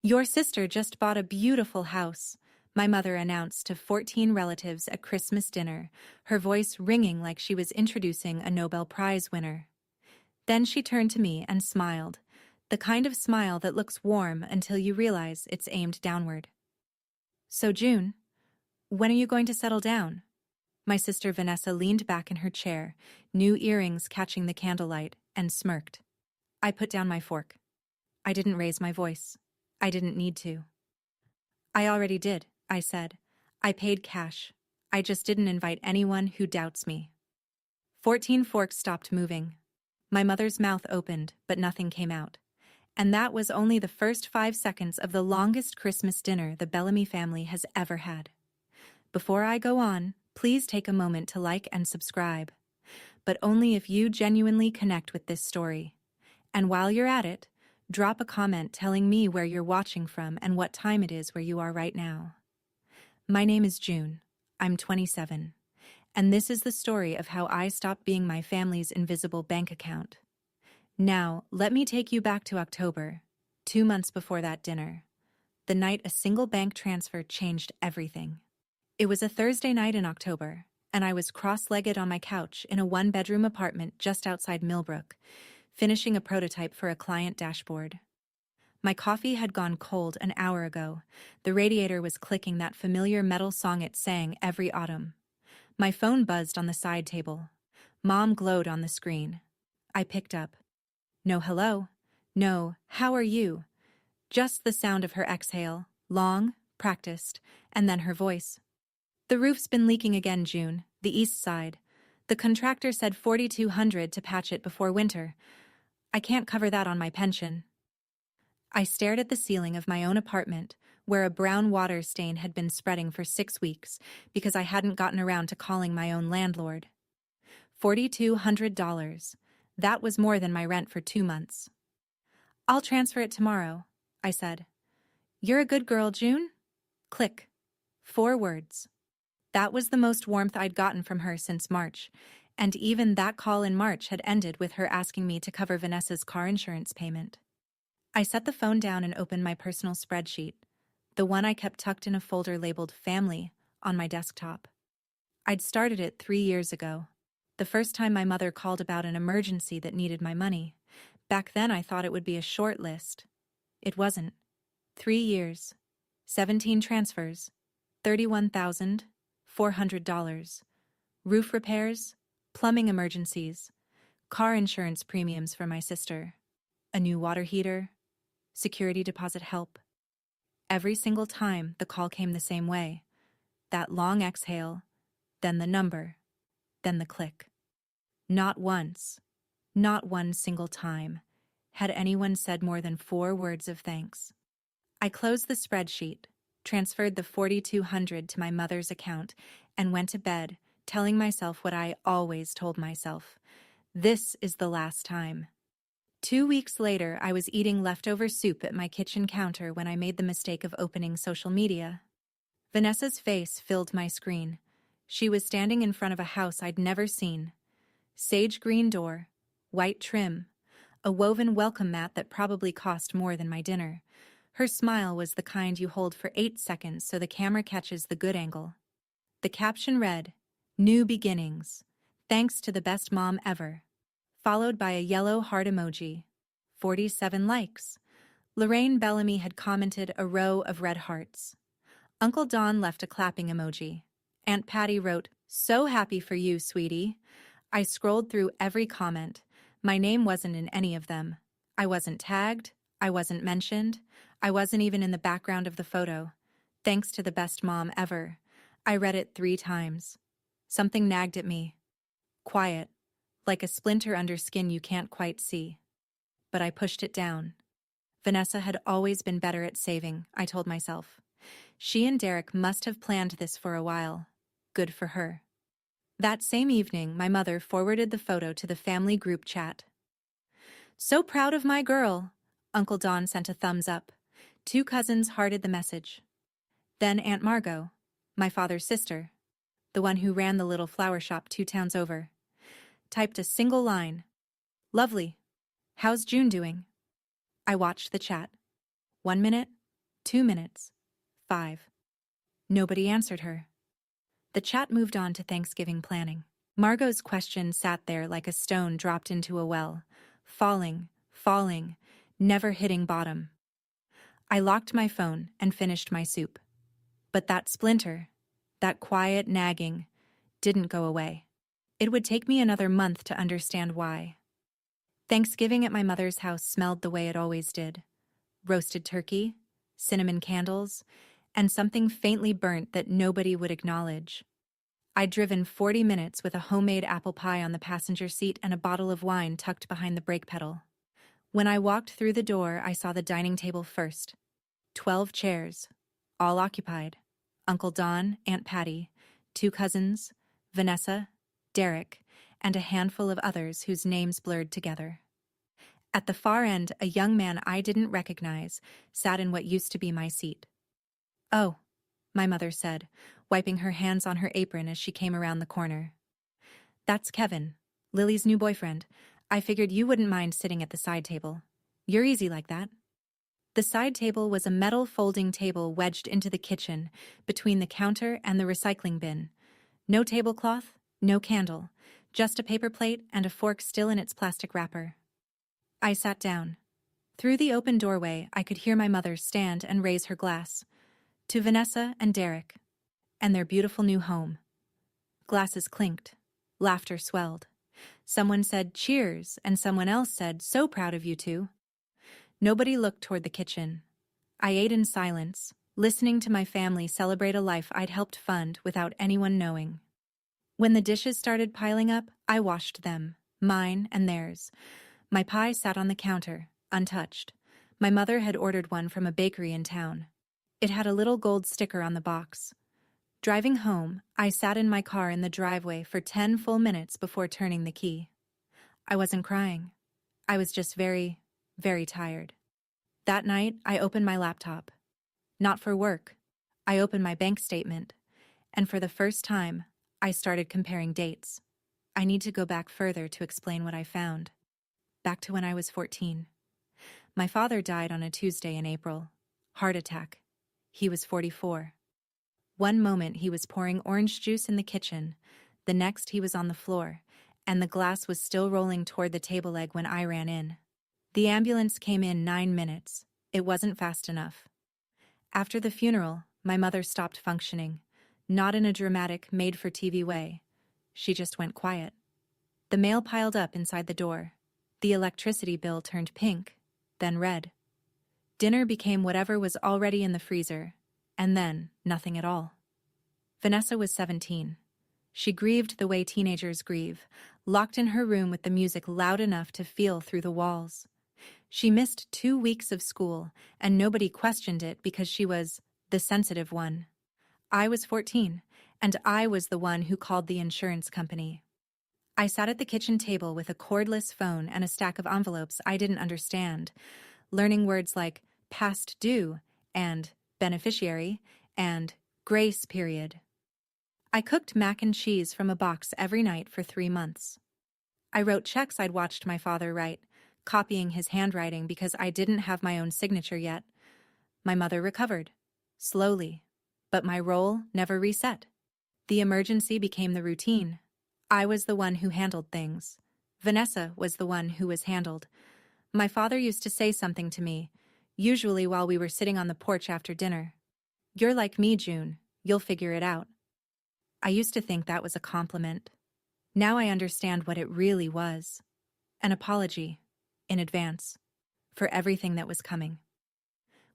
Your sister just bought a beautiful house, my mother announced to 14 relatives at Christmas dinner, her voice ringing like she was introducing a Nobel Prize winner. Then she turned to me and smiled, the kind of smile that looks warm until you realize it's aimed downward. So June, when are you going to settle down? My sister Vanessa leaned back in her chair, new earrings catching the candlelight, and smirked. I put down my fork. I didn't raise my voice. I didn't need to. I already did, I said. I paid cash. I just didn't invite anyone who doubts me. 14 forks stopped moving. My mother's mouth opened, but nothing came out. And that was only the first 5 seconds of the longest Christmas dinner the Bellamy family has ever had. Before I go on, please take a moment to like and subscribe. But only if you genuinely connect with this story. And while you're at it, drop a comment telling me where you're watching from and what time it is where you are right now. My name is June. I'm 27. And this is the story of how I stopped being my family's invisible bank account. Now, let me take you back to October, 2 months before that dinner. The night a single bank transfer changed everything. It was a Thursday night in October, and I was cross-legged on my couch in a one-bedroom apartment just outside Millbrook, finishing a prototype for a client dashboard. My coffee had gone cold an hour ago. The radiator was clicking that familiar metal song it sang every autumn. My phone buzzed on the side table. Mom glowed on the screen. I picked up. No hello. No, how are you? Just the sound of her exhale, long, practiced, and then her voice. The roof's been leaking again, June, the east side. The contractor said $4,200 to patch it before winter. I can't cover that on my pension. I stared at the ceiling of my own apartment, where a brown water stain had been spreading for 6 weeks because I hadn't gotten around to calling my own landlord. $4,200. That was more than my rent for 2 months. I'll transfer it tomorrow, I said. You're a good girl, June? Click. 4 words. That was the most warmth I'd gotten from her since March, and even that call in March had ended with her asking me to cover Vanessa's car insurance payment. I set the phone down and opened my personal spreadsheet, the one I kept tucked in a folder labeled Family on my desktop. I'd started it 3 years ago, the first time my mother called about an emergency that needed my money. Back then I thought it would be a short list. It wasn't. 3 years, 17 transfers, $31,400. Roof repairs, plumbing emergencies, car insurance premiums for my sister, a new water heater, security deposit help. Every single time the call came the same way. That long exhale, then the number, then the click. Not once, not one single time, had anyone said more than 4 words of thanks. I closed the spreadsheet, transferred the $4,200 to my mother's account, and went to bed, telling myself what I always told myself. This is the last time. 2 weeks later, I was eating leftover soup at my kitchen counter when I made the mistake of opening social media. Vanessa's face filled my screen. She was standing in front of a house I'd never seen. Sage green door, white trim, a woven welcome mat that probably cost more than my dinner. Her smile was the kind you hold for 8 seconds so the camera catches the good angle. The caption read, "New beginnings. Thanks to the best mom ever." Followed by a yellow heart emoji. 47 likes. Lorraine Bellamy had commented a row of red hearts. Uncle Don left a clapping emoji. Aunt Patty wrote, "So happy for you, sweetie." I scrolled through every comment. My name wasn't in any of them. I wasn't tagged. I wasn't mentioned. I wasn't even in the background of the photo. Thanks to the best mom ever. I read it 3 times. Something nagged at me. Quiet, like a splinter under skin you can't quite see. But I pushed it down. Vanessa had always been better at saving, I told myself. She and Derek must have planned this for a while. Good for her. That same evening, my mother forwarded the photo to the family group chat. "So proud of my girl." Uncle Don sent a thumbs up. 2 cousins hearted the message. Then Aunt Margot, my father's sister, the one who ran the little flower shop 2 towns over, typed a single line. "Lovely. How's June doing?" I watched the chat. 1 minute, 2 minutes. 5. Nobody answered her. The chat moved on to Thanksgiving planning. Margot's question sat there like a stone dropped into a well, falling, never hitting bottom. I locked my phone and finished my soup. But that splinter, that quiet nagging, didn't go away. It would take me another month to understand why. Thanksgiving at my mother's house smelled the way it always did. Roasted turkey, cinnamon candles, and something faintly burnt that nobody would acknowledge. I'd driven 40 minutes with a homemade apple pie on the passenger seat and a bottle of wine tucked behind the brake pedal. When I walked through the door, I saw the dining table first. 12 chairs, all occupied. Uncle Don, Aunt Patty, 2 cousins, Vanessa, Derek, and a handful of others whose names blurred together. At the far end, a young man I didn't recognize sat in what used to be my seat. "Oh," my mother said, wiping her hands on her apron as she came around the corner. "That's Kevin, Lily's new boyfriend. I figured you wouldn't mind sitting at the side table. You're easy like that." The side table was a metal folding table wedged into the kitchen, between the counter and the recycling bin. No tablecloth, no candle, just a paper plate and a fork still in its plastic wrapper. I sat down. Through the open doorway, I could hear my mother stand and raise her glass. To Vanessa and Derek, and their beautiful new home. Glasses clinked. Laughter swelled. Someone said, "Cheers," and someone else said, "So proud of you two." Nobody looked toward the kitchen. I ate in silence, listening to my family celebrate a life I'd helped fund without anyone knowing. When the dishes started piling up, I washed them, mine and theirs. My pie sat on the counter, untouched. My mother had ordered one from a bakery in town. It had a little gold sticker on the box. Driving home, I sat in my car in the driveway for 10 full minutes before turning the key. I wasn't crying. I was just very, very tired. That night, I opened my laptop. Not for work. I opened my bank statement. And for the first time, I started comparing dates. I need to go back further to explain what I found. Back to when I was 14. My father died on a Tuesday in April. Heart attack. He was 44. One moment he was pouring orange juice in the kitchen, the next he was on the floor, and the glass was still rolling toward the table leg when I ran in. The ambulance came in 9 minutes. It wasn't fast enough. After the funeral, my mother stopped functioning, not in a dramatic, made-for-TV way. She just went quiet. The mail piled up inside the door. The electricity bill turned pink, then red. Dinner became whatever was already in the freezer, and then nothing at all. Vanessa was 17. She grieved the way teenagers grieve, locked in her room with the music loud enough to feel through the walls. She missed 2 weeks of school, and nobody questioned it because she was the sensitive one. I was 14, and I was the one who called the insurance company. I sat at the kitchen table with a cordless phone and a stack of envelopes I didn't understand, learning words like past due and beneficiary and grace period. I cooked mac and cheese from a box every night for 3 months. I wrote checks I'd watched my father write, copying his handwriting because I didn't have my own signature yet. My mother recovered, slowly, but my role never reset. The emergency became the routine. I was the one who handled things. Vanessa was the one who was handled. My father used to say something to me, usually while we were sitting on the porch after dinner. "You're like me, June. You'll figure it out." I used to think that was a compliment. Now I understand what it really was. An apology, in advance, for everything that was coming.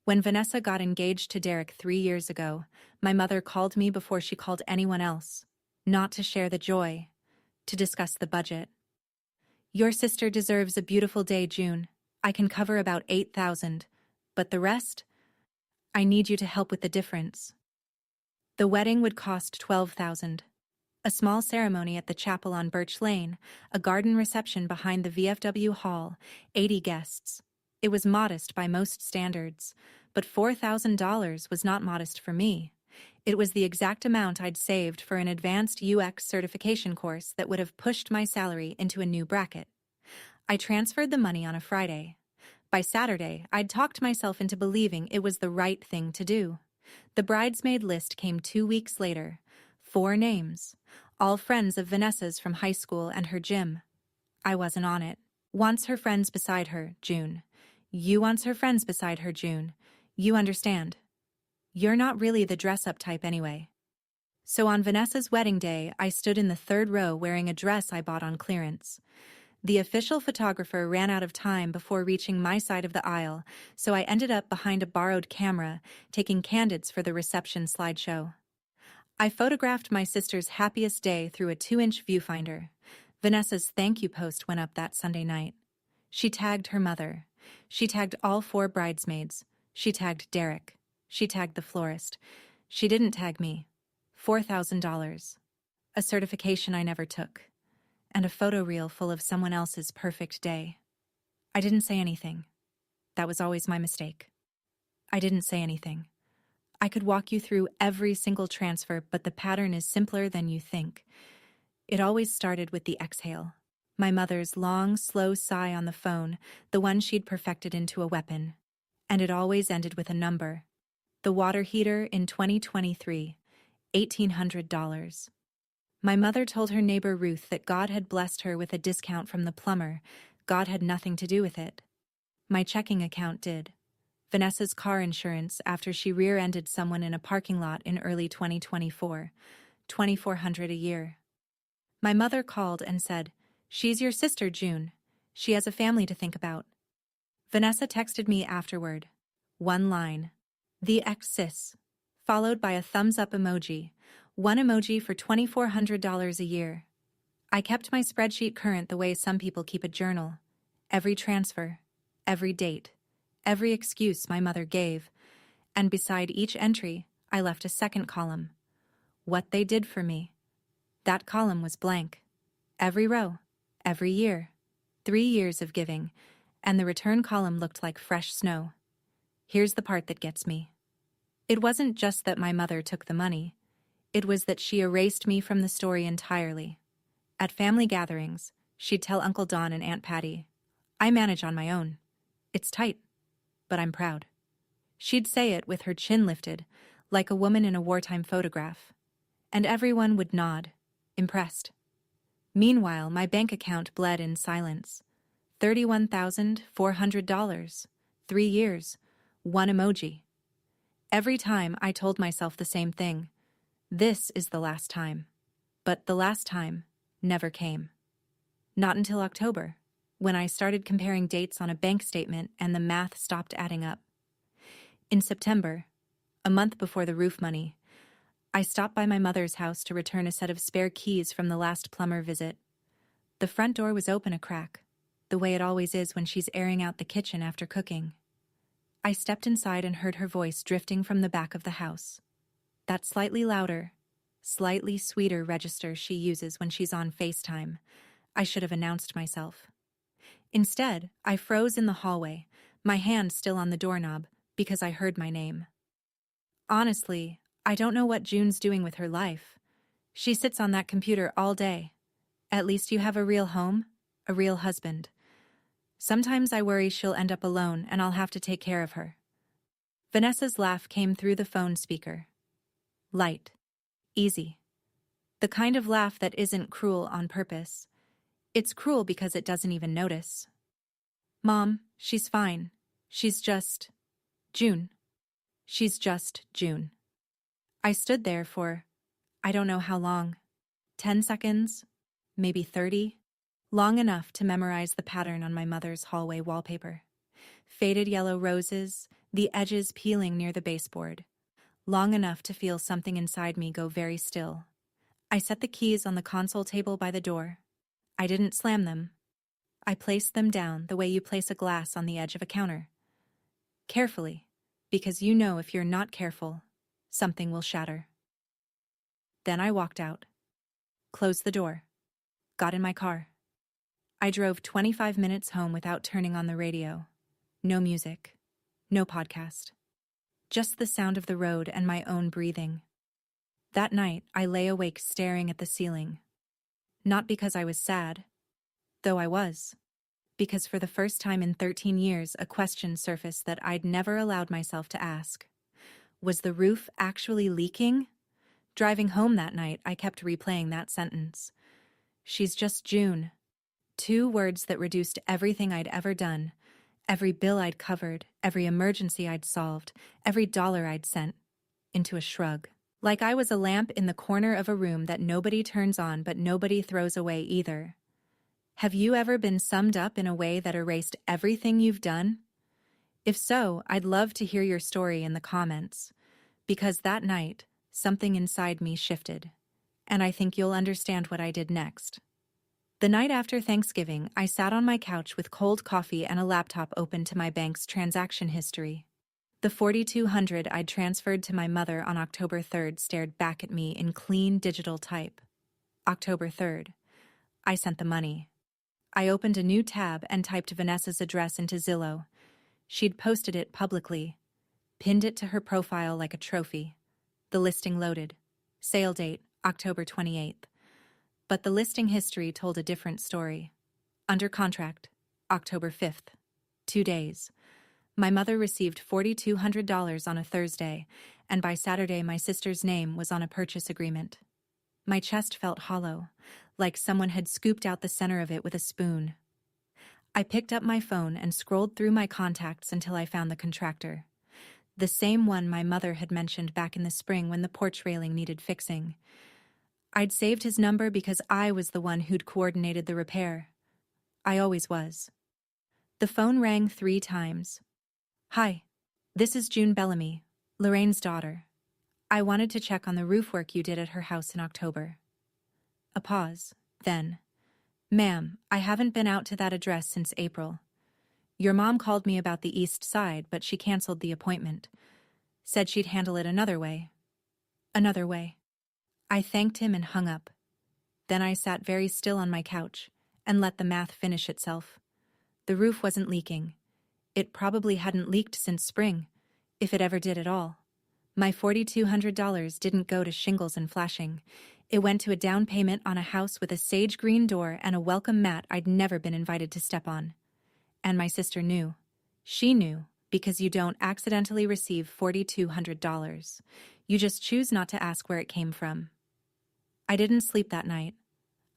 When Vanessa got engaged to Derek 3 years ago, my mother called me before she called anyone else, not to share the joy, to discuss the budget. "Your sister deserves a beautiful day, June. I can cover about 8,000, but the rest? I need you to help with the difference." The wedding would cost 12,000. A small ceremony at the chapel on Birch Lane, a garden reception behind the VFW hall, 80 guests. It was modest by most standards, but $4,000 was not modest for me. It was the exact amount I'd saved for an advanced UX certification course that would have pushed my salary into a new bracket. I transferred the money on a Friday. By Saturday, I'd talked myself into believing it was the right thing to do. The bridesmaid list came 2 weeks later. 4 names. All friends of Vanessa's from high school and her gym. I wasn't on it. Wants her friends beside her, June. You wants her friends beside her, June. You understand. You're not really the dress-up type anyway. So on Vanessa's wedding day, I stood in the 3rd row wearing a dress I bought on clearance. The official photographer ran out of time before reaching my side of the aisle, so I ended up behind a borrowed camera, taking candids for the reception slideshow. I photographed my sister's happiest day through a 2-inch viewfinder. Vanessa's thank you post went up that Sunday night. She tagged her mother. She tagged all 4 bridesmaids. She tagged Derek. She tagged the florist. She didn't tag me. $4,000. A certification I never took. And a photo reel full of someone else's perfect day. I didn't say anything. That was always my mistake. I didn't say anything. I could walk you through every single transfer, but the pattern is simpler than you think. It always started with the exhale. My mother's long, slow sigh on the phone, the one she'd perfected into a weapon. And it always ended with a number. The water heater in 2023, $1,800. My mother told her neighbor Ruth that God had blessed her with a discount from the plumber. God had nothing to do with it. My checking account did. Vanessa's car insurance after she rear-ended someone in a parking lot in early 2024, $2,400 a year. My mother called and said, "She's your sister, June. She has a family to think about." Vanessa texted me afterward. 1 line. The ex-sis. Followed by a thumbs-up emoji. 1 emoji for $2,400 a year. I kept my spreadsheet current the way some people keep a journal. Every transfer, every date, every excuse my mother gave. And beside each entry, I left a second column. What they did for me. That column was blank. Every row, every year. 3 years of giving, and the return column looked like fresh snow. Here's the part that gets me. It wasn't just that my mother took the money. It was that she erased me from the story entirely. At family gatherings, she'd tell Uncle Don and Aunt Patty, "I manage on my own. It's tight, but I'm proud." She'd say it with her chin lifted, like a woman in a wartime photograph. And everyone would nod, impressed. Meanwhile, my bank account bled in silence. $31,400. 3 years. 1 emoji. Every time I told myself the same thing. This is the last time. But the last time never came. Not until October, when I started comparing dates on a bank statement and the math stopped adding up. In September, a month before the roof money, I stopped by my mother's house to return a set of spare keys from the last plumber visit. The front door was open a crack, the way it always is when she's airing out the kitchen after cooking. I stepped inside and heard her voice drifting from the back of the house. That slightly louder, slightly sweeter register she uses when she's on FaceTime. I should have announced myself. Instead, I froze in the hallway, my hand still on the doorknob, because I heard my name. Honestly, I don't know what June's doing with her life. She sits on that computer all day. At least you have a real home, a real husband. Sometimes I worry she'll end up alone and I'll have to take care of her. Vanessa's laugh came through the phone speaker. Light. Easy. The kind of laugh that isn't cruel on purpose. It's cruel because it doesn't even notice. "Mom, she's fine. She's just... June. She's just June." I stood there for, I don't know how long. 10 seconds? Maybe 30? Long enough to memorize the pattern on my mother's hallway wallpaper. Faded yellow roses, the edges peeling near the baseboard. Long enough to feel something inside me go very still. I set the keys on the console table by the door. I didn't slam them. I placed them down the way you place a glass on the edge of a counter. Carefully, because you know if you're not careful, something will shatter. Then I walked out. Closed the door. Got in my car. I drove 25 minutes home without turning on the radio. No music. No podcast. Just the sound of the road and my own breathing. That night, I lay awake staring at the ceiling. Not because I was sad, though I was. because for the first time in 13 years, a question surfaced that I'd never allowed myself to ask. Was the roof actually leaking? Driving home that night, I kept replaying that sentence. She's just June. 2 words that reduced everything I'd ever done, every bill I'd covered, every emergency I'd solved, every dollar I'd sent, into a shrug. Like I was a lamp in the corner of a room that nobody turns on but nobody throws away either. Have you ever been summed up in a way that erased everything you've done? If so, I'd love to hear your story in the comments, because that night, something inside me shifted, and I think you'll understand what I did next. The night after Thanksgiving, I sat on my couch with cold coffee and a laptop open to my bank's transaction history. The $4,200 I'd transferred to my mother on October 3rd stared back at me in clean digital type. October 3rd. I sent the money. I opened a new tab and typed Vanessa's address into Zillow. She'd posted it publicly, pinned it to her profile like a trophy. The listing loaded. Sale date, October 28th. But the listing history told a different story. Under contract, October 5th. 2 days. My mother received $4,200 on a Thursday, and by Saturday my sister's name was on a purchase agreement. My chest felt hollow, like someone had scooped out the center of it with a spoon. I picked up my phone and scrolled through my contacts until I found the contractor. The same one my mother had mentioned back in the spring when the porch railing needed fixing. I'd saved his number because I was the one who'd coordinated the repair. I always was. The phone rang 3 times. Hi, this is June Bellamy, Lorraine's daughter. I wanted to check on the roof work you did at her house in October. A pause, then. Ma'am, I haven't been out to that address since April. Your mom called me about the east side, but she canceled the appointment. Said she'd handle it another way. Another way. I thanked him and hung up. Then I sat very still on my couch and let the math finish itself. The roof wasn't leaking. It probably hadn't leaked since spring, if it ever did at all. My $4,200 didn't go to shingles and flashing. It went to a down payment on a house with a sage green door and a welcome mat I'd never been invited to step on. And my sister knew. She knew, because you don't accidentally receive $4,200. You just choose not to ask where it came from. I didn't sleep that night.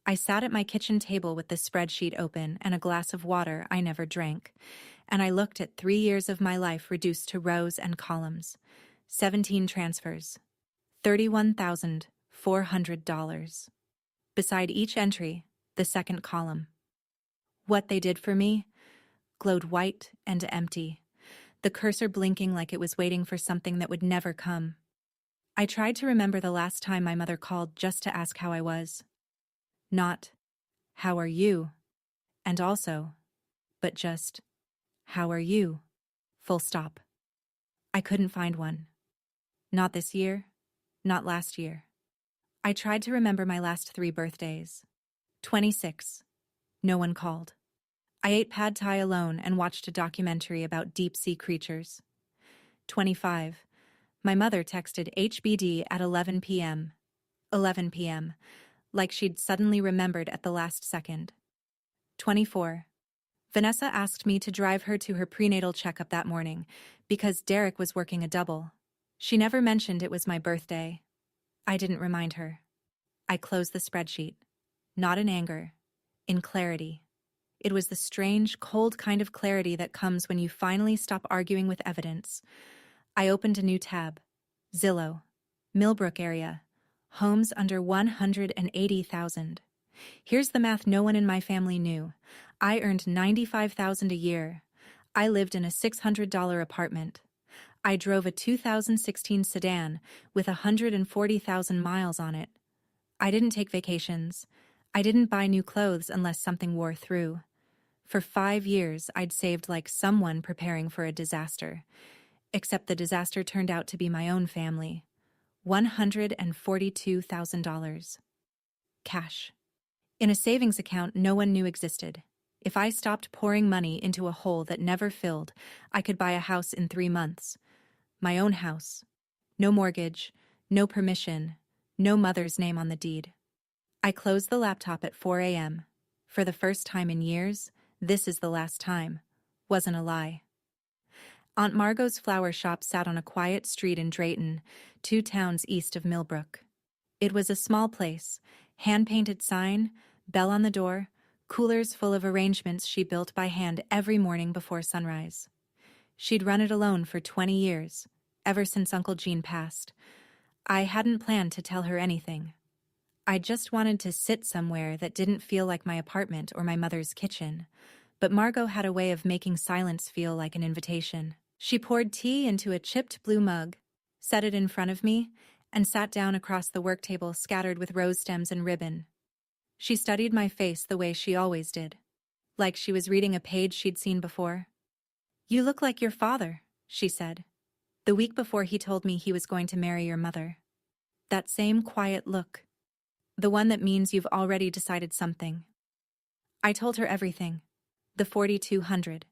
I sat at my kitchen table with the spreadsheet open and a glass of water I never drank, and I looked at 3 years of my life reduced to rows and columns. 17 transfers. $31,400. Beside each entry, the second column. What they did for me glowed white and empty, the cursor blinking like it was waiting for something that would never come. I tried to remember the last time my mother called just to ask how I was. Not, how are you? And also, but just, how are you? Full stop. I couldn't find one. Not this year, not last year. I tried to remember my last 3 birthdays. 26. No one called. I ate pad thai alone and watched a documentary about deep-sea creatures. 25. My mother texted HBD at 11 p.m. 11 p.m., like she'd suddenly remembered at the last second. 24. Vanessa asked me to drive her to her prenatal checkup that morning because Derek was working a double. She never mentioned it was my birthday. I didn't remind her. I closed the spreadsheet. Not in anger, in clarity. It was the strange, cold kind of clarity that comes when you finally stop arguing with evidence. I opened a new tab. Zillow. Millbrook area. Homes under $180,000. Here's the math no one in my family knew. I earned $95,000 a year. I lived in a $600 apartment. I drove a 2016 sedan with 140,000 miles on it. I didn't take vacations. I didn't buy new clothes unless something wore through. For 5 years, I'd saved like someone preparing for a disaster. Except the disaster turned out to be my own family. $142,000. Cash. In a savings account no one knew existed. If I stopped pouring money into a hole that never filled, I could buy a house in 3 months. My own house. No mortgage, no permission, no mother's name on the deed. I closed the laptop at 4 a.m. For the first time in years, "This is the last time," wasn't a lie. Aunt Margot's flower shop sat on a quiet street in Drayton, 2 towns east of Millbrook. It was a small place, hand-painted sign, bell on the door, coolers full of arrangements she built by hand every morning before sunrise. She'd run it alone for 20 years, ever since Uncle Gene passed. I hadn't planned to tell her anything. I just wanted to sit somewhere that didn't feel like my apartment or my mother's kitchen. But Margot had a way of making silence feel like an invitation. She poured tea into a chipped blue mug, set it in front of me, and sat down across the work table scattered with rose stems and ribbon. She studied my face the way she always did, like she was reading a page she'd seen before. "You look like your father," she said, "the week before he told me he was going to marry your mother. That same quiet look. The one that means you've already decided something." I told her everything. The 4200.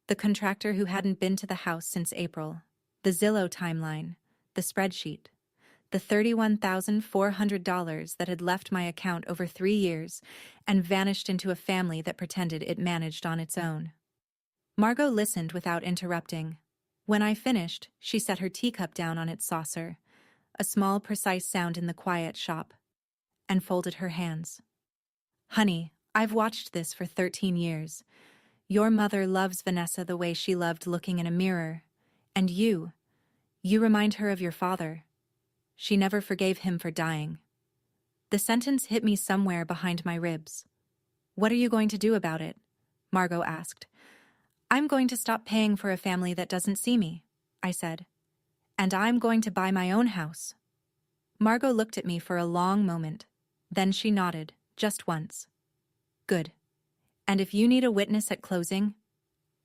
The contractor who hadn't been to the house since April. The Zillow timeline. The spreadsheet. The $31,400 that had left my account over 3 years and vanished into a family that pretended it managed on its own. Margot listened without interrupting. When I finished, she set her teacup down on its saucer, a small, precise sound in the quiet shop, and folded her hands. "Honey, I've watched this for 13 years. Your mother loves Vanessa the way she loved looking in a mirror. And you remind her of your father. She never forgave him for dying." The sentence hit me somewhere behind my ribs. "What are you going to do about it?" Margot asked. "I'm going to stop paying for a family that doesn't see me," I said. "And I'm going to buy my own house." Margot looked at me for a long moment. Then she nodded, just once. "Good. And if you need a witness at closing,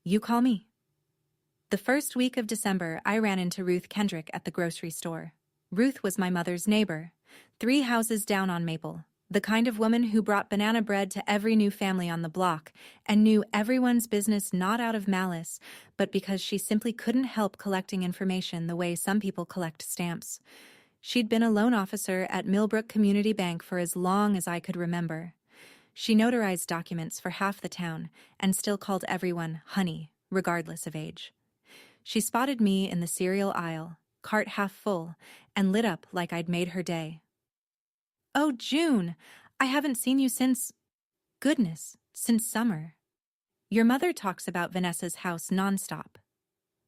you call me." The first week of December, I ran into Ruth Kendrick at the grocery store. Ruth was my mother's neighbor, 3 houses down on Maple, the kind of woman who brought banana bread to every new family on the block and knew everyone's business not out of malice, but because she simply couldn't help collecting information the way some people collect stamps. She'd been a loan officer at Millbrook Community Bank for as long as I could remember. She notarized documents for half the town and still called everyone honey, regardless of age. She spotted me in the cereal aisle, cart half full, and lit up like I'd made her day. "Oh, June, I haven't seen you since summer. Your mother talks about Vanessa's house nonstop.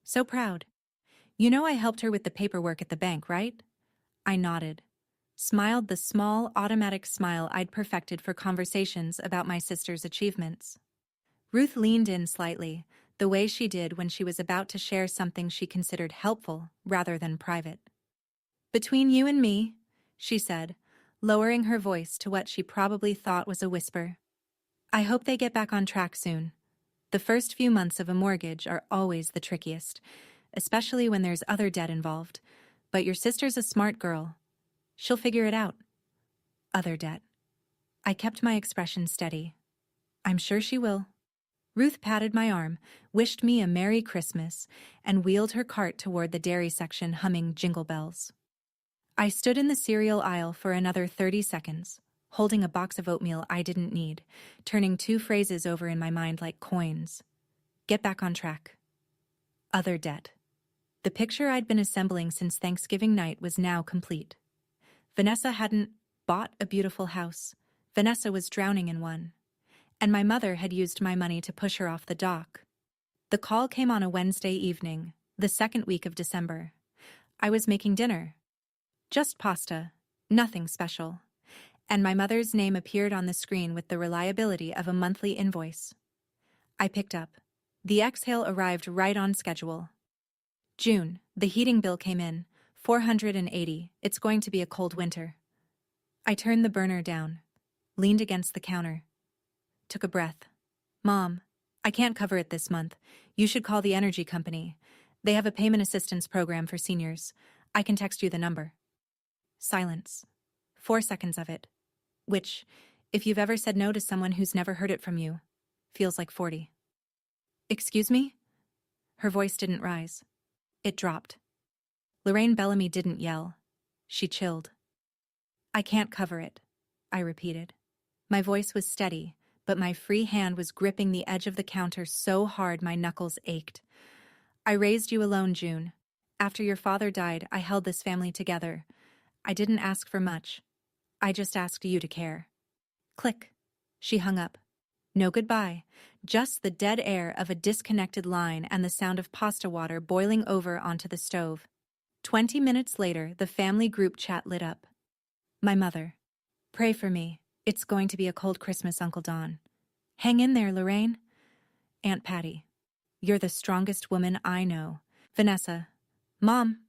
So proud. You know I helped her with the paperwork at the bank, right?" I nodded, smiled the small, automatic smile I'd perfected for conversations about my sister's achievements. Ruth leaned in slightly, the way she did when she was about to share something she considered helpful rather than private. "Between you and me," she said, lowering her voice to what she probably thought was a whisper, "I hope they get back on track soon. The first few months of a mortgage are always the trickiest, especially when there's other debt involved. But your sister's a smart girl. She'll figure it out." Other debt. I kept my expression steady. "I'm sure she will." Ruth patted my arm, wished me a Merry Christmas, and wheeled her cart toward the dairy section humming Jingle Bells. I stood in the cereal aisle for another 30 seconds, holding a box of oatmeal I didn't need, turning 2 phrases over in my mind like coins. Get back on track. Other debt. The picture I'd been assembling since Thanksgiving night was now complete. Vanessa hadn't bought a beautiful house. Vanessa was drowning in one. And my mother had used my money to push her off the dock. The call came on a Wednesday evening, the second week of December. I was making dinner. Just pasta, nothing special. And my mother's name appeared on the screen with the reliability of a monthly invoice. I picked up. The exhale arrived right on schedule. "June, the heating bill came in, $480. It's going to be a cold winter." I turned the burner down, leaned against the counter, took a breath. "Mom, I can't cover it this month. You should call the energy company. They have a payment assistance program for seniors. I can text you the number." Silence. 4 seconds of it. Which, if you've ever said no to someone who's never heard it from you, feels like 40. "Excuse me?" Her voice didn't rise. It dropped. Lorraine Bellamy didn't yell. She chilled. "I can't cover it," I repeated. My voice was steady, but my free hand was gripping the edge of the counter so hard my knuckles ached. I raised you alone, June. After your father died, I held this family together. I didn't ask for much. I just asked you to care. Click. She hung up. No goodbye, just the dead air of a disconnected line and the sound of pasta water boiling over onto the stove. 20 minutes later, the family group chat lit up. My mother. Pray for me. It's going to be a cold Christmas, Uncle Don. Hang in there, Lorraine. Aunt Patty. You're the strongest woman I know. Vanessa. Mom.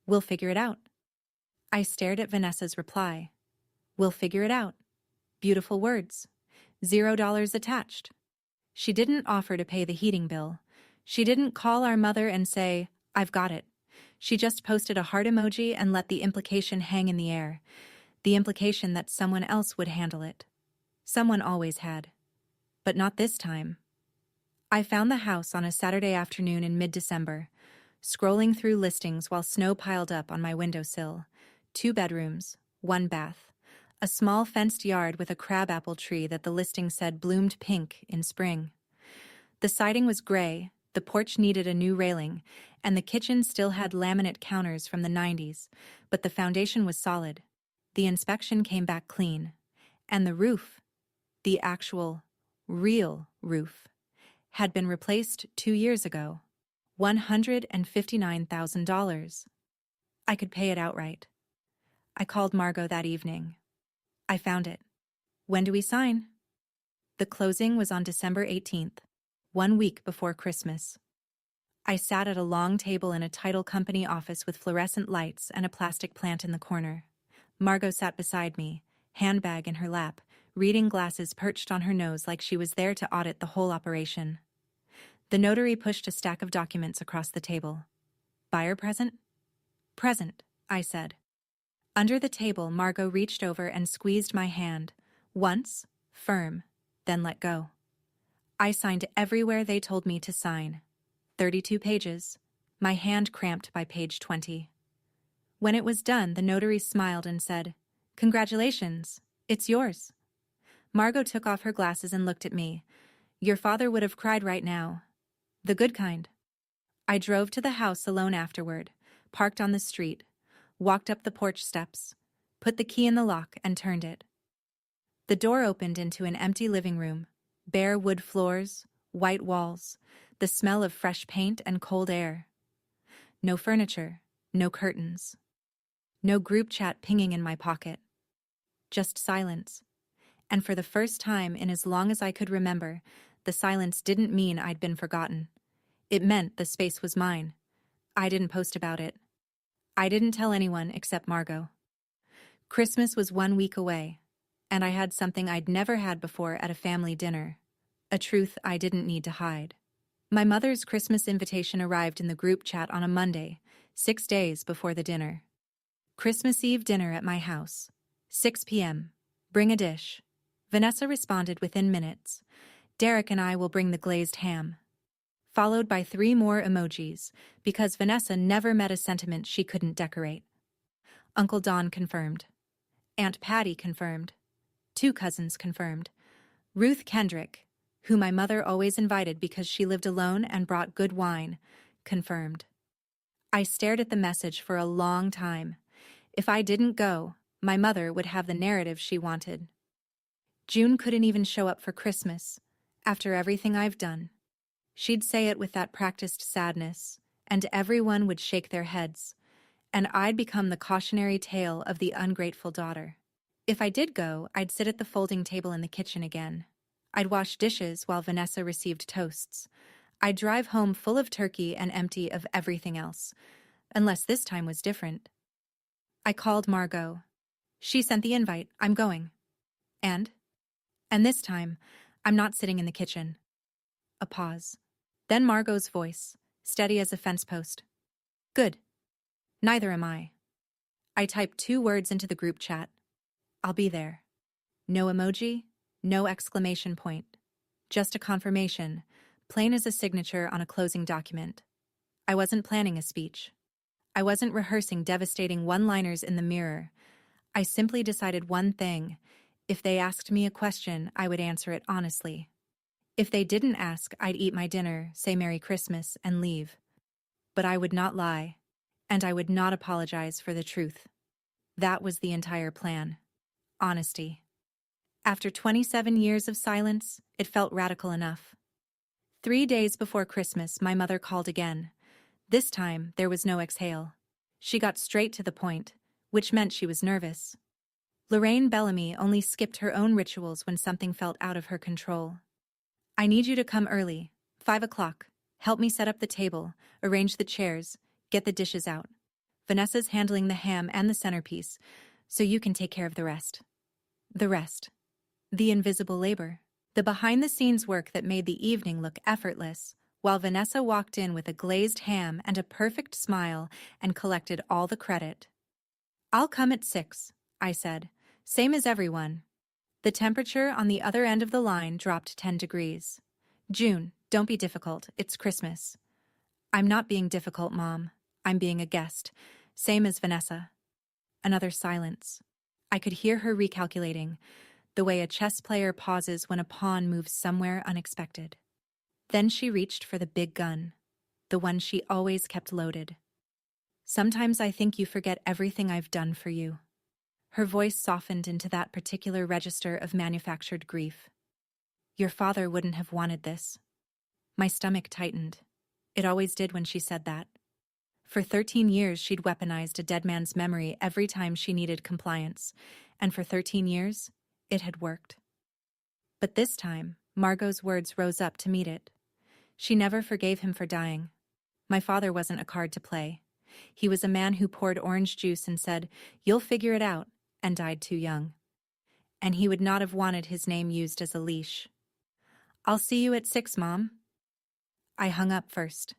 We'll figure it out. I stared at Vanessa's reply. We'll figure it out. Beautiful words. $0 attached. She didn't offer to pay the heating bill. She didn't call our mother and say, I've got it. She just posted a heart emoji and let the implication hang in the air. The implication that someone else would handle it. Someone always had. But not this time. I found the house on a Saturday afternoon in mid-December, scrolling through listings while snow piled up on my windowsill. 2 bedrooms, 1 bath. A small fenced yard with a crabapple tree that the listing said bloomed pink in spring. The siding was gray, the porch needed a new railing, and the kitchen still had laminate counters from the 90s, but the foundation was solid. The inspection came back clean. And the roof, the actual, real roof, had been replaced 2 years ago. $159,000. I could pay it outright. I called Margot that evening. I found it. When do we sign? The closing was on December 18th, 1 week before Christmas. I sat at a long table in a title company office with fluorescent lights and a plastic plant in the corner. Margot sat beside me, handbag in her lap, reading glasses perched on her nose like she was there to audit the whole operation. The notary pushed a stack of documents across the table. Buyer present? Present, I said. Under the table, Margot reached over and squeezed my hand. Once, firm, then let go. I signed everywhere they told me to sign. 32 pages. My hand cramped by page 20. When it was done, the notary smiled and said, Congratulations, it's yours. Margot took off her glasses and looked at me. Your father would have cried right now. The good kind. I drove to the house alone afterward, parked on the street, walked up the porch steps, put the key in the lock and turned it. The door opened into an empty living room, bare wood floors, white walls, the smell of fresh paint and cold air. No furniture, no curtains. No group chat pinging in my pocket. Just silence. And for the first time in as long as I could remember, the silence didn't mean I'd been forgotten. It meant the space was mine. I didn't post about it. I didn't tell anyone except Margot. Christmas was 1 week away, and I had something I'd never had before at a family dinner. A truth I didn't need to hide. My mother's Christmas invitation arrived in the group chat on a Monday, 6 days before the dinner. Christmas Eve dinner at my house. 6 p.m. Bring a dish. Vanessa responded within minutes. Derek and I will bring the glazed ham. Followed by 3 more emojis, because Vanessa never met a sentiment she couldn't decorate. Uncle Don confirmed. Aunt Patty confirmed. 2 cousins confirmed. Ruth Kendrick, who my mother always invited because she lived alone and brought good wine, confirmed. I stared at the message for a long time. If I didn't go, my mother would have the narrative she wanted. June couldn't even show up for Christmas, after everything I've done. She'd say it with that practiced sadness, and everyone would shake their heads, and I'd become the cautionary tale of the ungrateful daughter. If I did go, I'd sit at the folding table in the kitchen again. I'd wash dishes while Vanessa received toasts. I'd drive home full of turkey and empty of everything else, unless this time was different. I called Margot. She sent the invite. I'm going. And this time, I'm not sitting in the kitchen. A pause. Then Margot's voice, steady as a fence post. Good. Neither am I. I typed 2 words into the group chat. I'll be there. No emoji, no exclamation point. Just a confirmation, plain as a signature on a closing document. I wasn't planning a speech. I wasn't rehearsing devastating one-liners in the mirror. I simply decided one thing. If they asked me a question, I would answer it honestly. If they didn't ask, I'd eat my dinner, say Merry Christmas, and leave. But I would not lie, and I would not apologize for the truth. That was the entire plan. Honesty. After 27 years of silence, it felt radical enough. 3 days before Christmas, my mother called again. This time, there was no exhale. She got straight to the point, which meant she was nervous. Lorraine Bellamy only skipped her own rituals when something felt out of her control. I need you to come early, 5 o'clock. Help me set up the table, arrange the chairs, get the dishes out. Vanessa's handling the ham and the centerpiece, so you can take care of the rest. The rest. The invisible labor. The behind-the-scenes work that made the evening look effortless, while Vanessa walked in with a glazed ham and a perfect smile and collected all the credit. I'll come at 6, I said, same as everyone. The temperature on the other end of the line dropped 10 degrees. June, don't be difficult, it's Christmas. I'm not being difficult, Mom. I'm being a guest, same as Vanessa. Another silence. I could hear her recalculating, the way a chess player pauses when a pawn moves somewhere unexpected. Then she reached for the big gun, the one she always kept loaded. Sometimes I think you forget everything I've done for you. Her voice softened into that particular register of manufactured grief. Your father wouldn't have wanted this. My stomach tightened. It always did when she said that. For 13 years, she'd weaponized a dead man's memory every time she needed compliance, and for 13 years, it had worked. But this time, Margot's words rose up to meet it. She never forgave him for dying. My father wasn't a card to play. He was a man who poured orange juice and said, "You'll figure it out," and died too young. And he would not have wanted his name used as a leash. I'll see you at 6, Mom. I hung up first.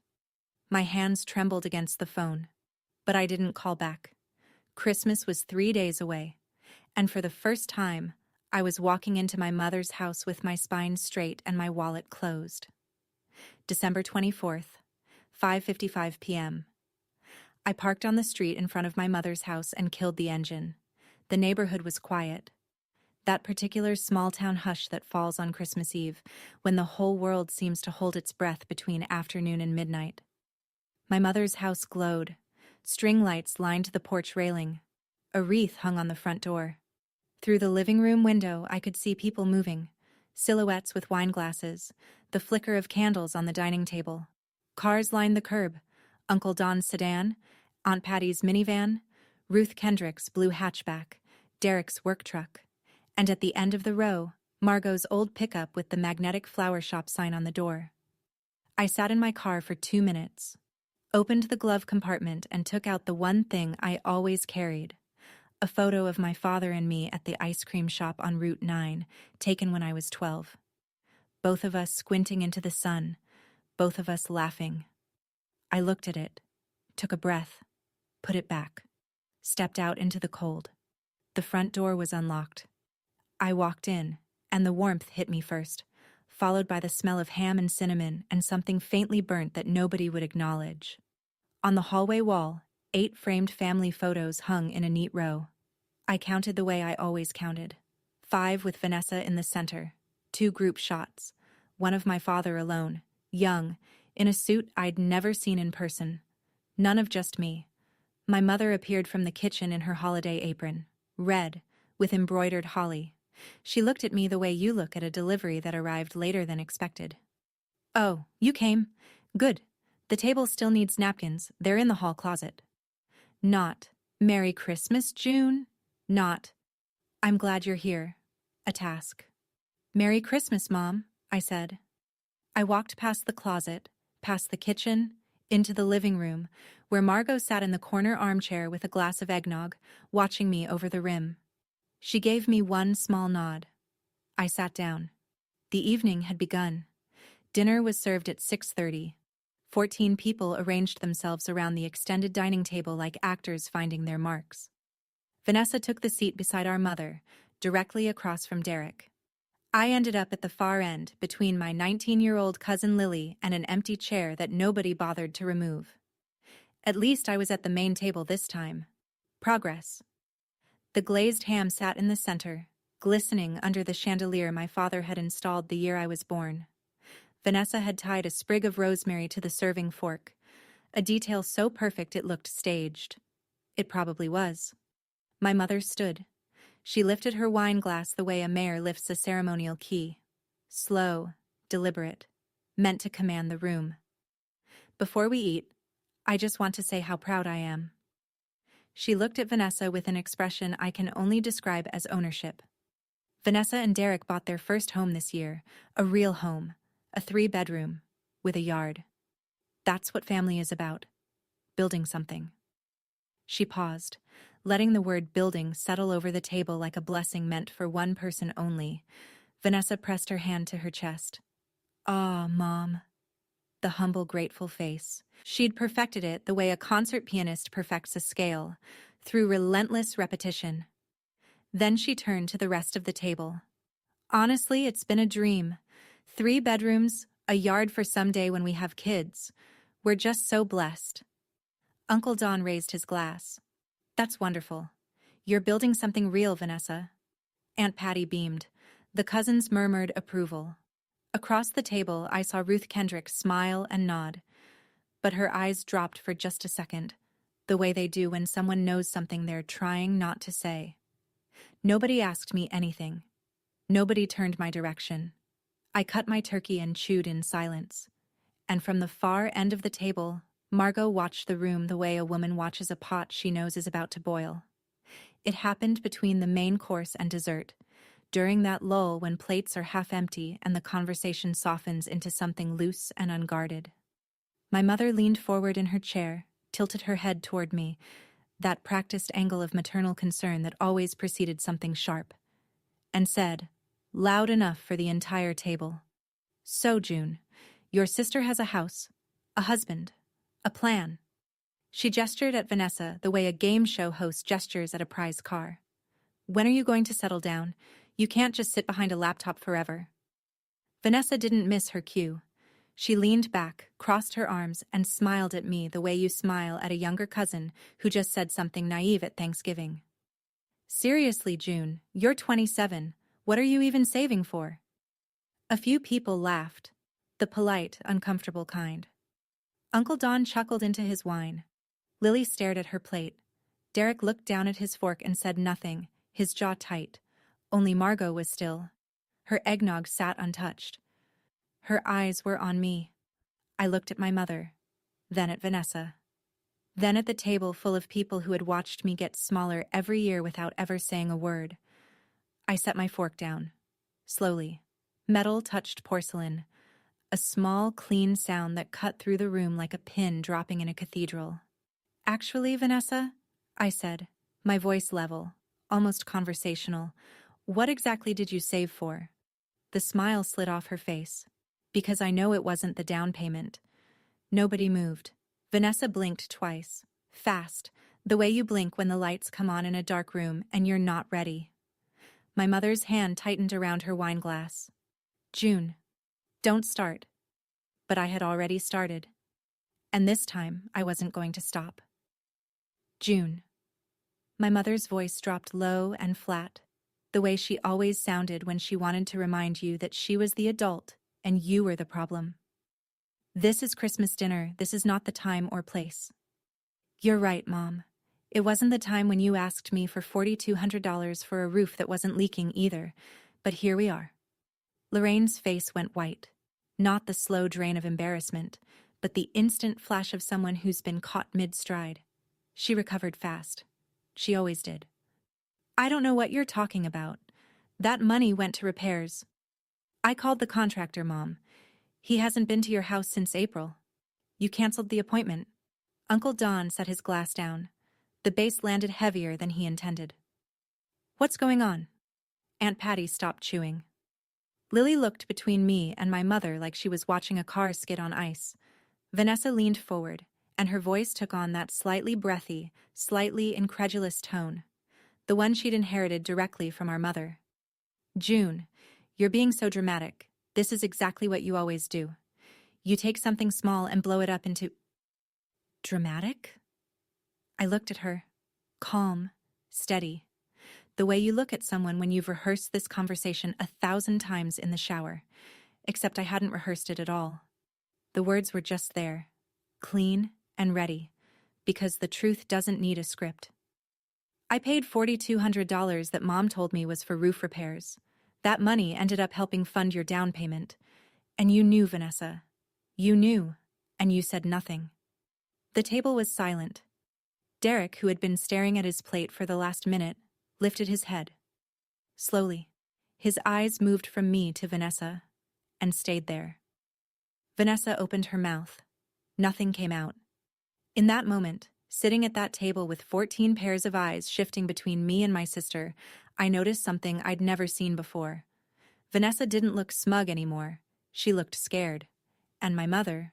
My hands trembled against the phone, but I didn't call back. Christmas was 3 days away, and for the first time, I was walking into my mother's house with my spine straight and my wallet closed. December 24th, 5:55 p.m. I parked on the street in front of my mother's house and killed the engine. The neighborhood was quiet. That particular small-town hush that falls on Christmas Eve, when the whole world seems to hold its breath between afternoon and midnight. My mother's house glowed. String lights lined the porch railing. A wreath hung on the front door. Through the living room window, I could see people moving. Silhouettes with wine glasses, the flicker of candles on the dining table. Cars lined the curb. Uncle Don's sedan, Aunt Patty's minivan, Ruth Kendrick's blue hatchback, Derek's work truck, and at the end of the row, Margot's old pickup with the magnetic flower shop sign on the door. I sat in my car for 2 minutes, opened the glove compartment and took out the one thing I always carried, a photo of my father and me at the ice cream shop on Route 9, taken when I was 12. Both of us squinting into the sun, both of us laughing. I looked at it, took a breath, put it back, stepped out into the cold. The front door was unlocked. I walked in, and the warmth hit me first, followed by the smell of ham and cinnamon and something faintly burnt that nobody would acknowledge. On the hallway wall, 8 framed family photos hung in a neat row. I counted the way I always counted. 5 with Vanessa in the center, 2 group shots, one of my father alone, young, in a suit I'd never seen in person. None of just me. My mother appeared from the kitchen in her holiday apron, red, with embroidered holly. She looked at me the way you look at a delivery that arrived later than expected. Oh, you came? Good. The table still needs napkins. They're in the hall closet. Not, Merry Christmas, June? Not, I'm glad you're here. A task. Merry Christmas, Mom, I said. I walked past the closet, past the kitchen, into the living room, where Margot sat in the corner armchair with a glass of eggnog, watching me over the rim. She gave me one small nod. I sat down. The evening had begun. Dinner was served at 6:30. 14 people arranged themselves around the extended dining table like actors finding their marks. Vanessa took the seat beside our mother, directly across from Derek. I ended up at the far end, between my 19-year-old cousin Lily and an empty chair that nobody bothered to remove. At least I was at the main table this time. Progress. The glazed ham sat in the center, glistening under the chandelier my father had installed the year I was born. Vanessa had tied a sprig of rosemary to the serving fork, a detail so perfect it looked staged. It probably was. My mother stood. She lifted her wine glass the way a mayor lifts a ceremonial key. Slow, deliberate, meant to command the room. Before we eat, I just want to say how proud I am. She looked at Vanessa with an expression I can only describe as ownership. Vanessa and Derek bought their first home this year, a real home, a 3-bedroom, with a yard. That's what family is about, building something. She paused, letting the word building settle over the table like a blessing meant for one person only. Vanessa pressed her hand to her chest. "Ah, Mom." The humble, grateful face. She'd perfected it the way a concert pianist perfects a scale, through relentless repetition. Then she turned to the rest of the table. "Honestly, it's been a dream. 3 bedrooms, a yard for someday when we have kids. We're just so blessed." Uncle Don raised his glass. "That's wonderful. You're building something real, Vanessa." Aunt Patty beamed. The cousins murmured approval. Across the table, I saw Ruth Kendrick smile and nod. But her eyes dropped for just a second, the way they do when someone knows something they're trying not to say. Nobody asked me anything. Nobody turned my direction. I cut my turkey and chewed in silence. And from the far end of the table, Margot watched the room the way a woman watches a pot she knows is about to boil. It happened between the main course and dessert, during that lull when plates are half empty and the conversation softens into something loose and unguarded. My mother leaned forward in her chair, tilted her head toward me, that practiced angle of maternal concern that always preceded something sharp, and said, loud enough for the entire table, "So, June, your sister has a house, a husband, a plan." She gestured at Vanessa the way a game show host gestures at a prize car. "When are you going to settle down? You can't just sit behind a laptop forever." Vanessa didn't miss her cue. She leaned back, crossed her arms, and smiled at me the way you smile at a younger cousin who just said something naive at Thanksgiving. "Seriously, June, you're 27. What are you even saving for?" A few people laughed, the polite, uncomfortable kind. Uncle Don chuckled into his wine. Lily stared at her plate. Derek looked down at his fork and said nothing, his jaw tight. Only Margot was still. Her eggnog sat untouched. Her eyes were on me. I looked at my mother, then at Vanessa. Then at the table full of people who had watched me get smaller every year without ever saying a word. I set my fork down. Slowly. Metal touched porcelain. A small, clean sound that cut through the room like a pin dropping in a cathedral. "Actually, Vanessa," I said, my voice level, almost conversational, "what exactly did you save for?" The smile slid off her face. "Because I know it wasn't the down payment." Nobody moved. Vanessa blinked twice. Fast, the way you blink when the lights come on in a dark room and you're not ready. My mother's hand tightened around her wine glass. "June, don't start." But I had already started. And this time, I wasn't going to stop. "June." My mother's voice dropped low and flat, the way she always sounded when she wanted to remind you that she was the adult and you were the problem. "This is Christmas dinner. This is not the time or place." "You're right, Mom. It wasn't the time when you asked me for $4,200 for a roof that wasn't leaking either, but here we are." Lorraine's face went white. Not the slow drain of embarrassment, but the instant flash of someone who's been caught mid-stride. She recovered fast. She always did. "I don't know what you're talking about. That money went to repairs." "I called the contractor, Mom. He hasn't been to your house since April. You canceled the appointment." Uncle Don set his glass down. The base landed heavier than he intended. "What's going on?" Aunt Patty stopped chewing. Lily looked between me and my mother like she was watching a car skid on ice. Vanessa leaned forward, and her voice took on that slightly breathy, slightly incredulous tone, the one she'd inherited directly from our mother. "June, you're being so dramatic. This is exactly what you always do. You take something small and blow it up into..." "Dramatic?" I looked at her, calm, steady. The way you look at someone when you've rehearsed this conversation 1,000 times in the shower. Except I hadn't rehearsed it at all. The words were just there, clean and ready, because the truth doesn't need a script. I paid $4,200 that Mom told me was for roof repairs. That money ended up helping fund your down payment. And you knew, Vanessa. You knew, and you said nothing. The table was silent. Derek, who had been staring at his plate for the last minute, lifted his head. Slowly, his eyes moved from me to Vanessa, and stayed there. Vanessa opened her mouth. Nothing came out. In that moment, sitting at that table with 14 pairs of eyes shifting between me and my sister, I noticed something I'd never seen before. Vanessa didn't look smug anymore. She looked scared. And my mother,